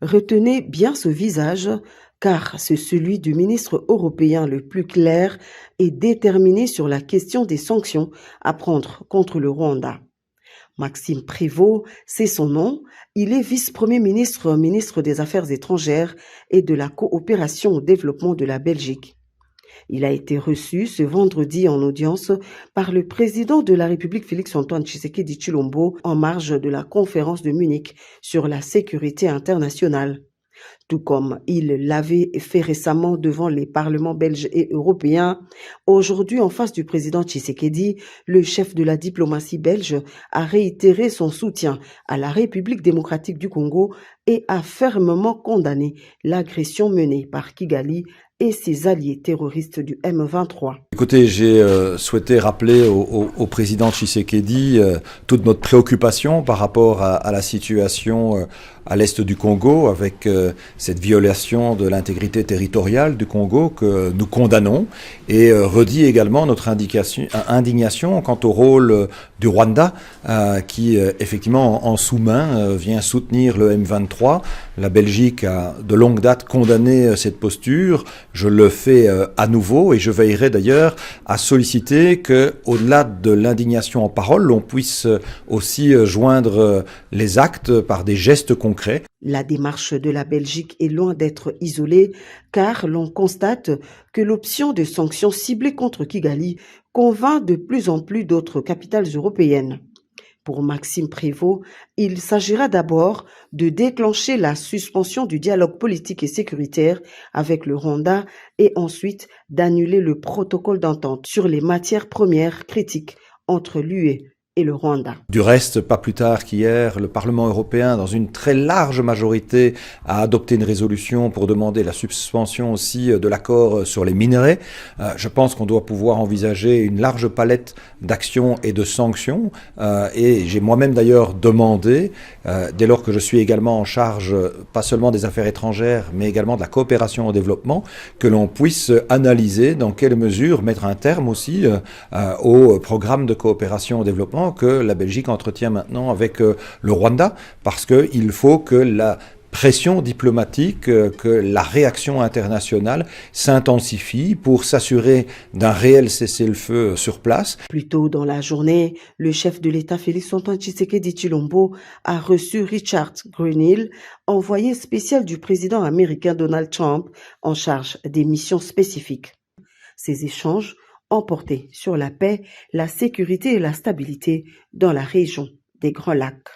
Retenez bien ce visage, car c'est celui du ministre européen le plus clair et déterminé sur la question des sanctions à prendre contre le Rwanda. Maxime Prévost, c'est son nom. Il est vice-premier ministre, ministre des Affaires étrangères et de la coopération au développement de la Belgique. Il a été reçu ce vendredi en audience par le président de la République Félix-Antoine Tshisekedi Tshilombo en marge de la conférence de Munich sur la sécurité internationale. Tout comme il l'avait fait récemment devant les parlements belges et européens, aujourd'hui en face du président Tshisekedi, le chef de la diplomatie belge a réitéré son soutien à la République démocratique du Congo et a fermement condamné l'agression menée par Kigali et ses alliés terroristes du M23. Écoutez, j'ai souhaité rappeler au président Tshisekedi toute notre préoccupation par rapport à la situation à l'est du Congo, avec cette violation de l'intégrité territoriale du Congo que nous condamnons, et redit également notre indignation quant au rôle du Rwanda, qui effectivement en sous-main vient soutenir le M23. La Belgique a de longue date condamné cette posture. Je le fais à nouveau, et je veillerai d'ailleurs à solliciter que, au-delà de l'indignation en parole, l'on puisse aussi joindre les actes par des gestes concrets. La démarche de la Belgique est loin d'être isolée, car l'on constate que l'option de sanctions ciblées contre Kigali convainc de plus en plus d'autres capitales européennes. Pour Maxime Prévost, il s'agira d'abord de déclencher la suspension du dialogue politique et sécuritaire avec le Rwanda et ensuite d'annuler le protocole d'entente sur les matières premières critiques entre l'UE et le Rwanda. Du reste, pas plus tard qu'hier, le Parlement européen, dans une très large majorité, a adopté une résolution pour demander la suspension aussi de l'accord sur les minerais. Je pense qu'on doit pouvoir envisager une large palette d'actions et de sanctions. Et j'ai moi-même d'ailleurs demandé, dès lors que je suis également en charge pas seulement des affaires étrangères, mais également de la coopération au développement, que l'on puisse analyser dans quelle mesure mettre un terme aussi au programme de coopération au développement que la Belgique entretient maintenant avec le Rwanda, parce qu'il faut que la pression diplomatique, que la réaction internationale s'intensifie pour s'assurer d'un réel cessez-le-feu sur place. Plus tôt dans la journée, le chef de l'État Félix-Antoine Tshisekedi Tshilombo a reçu Richard Grenell, envoyé spécial du président américain Donald Trump en charge des missions spécifiques. Ces échanges ont porté sur la paix, la sécurité et la stabilité dans la région des Grands Lacs.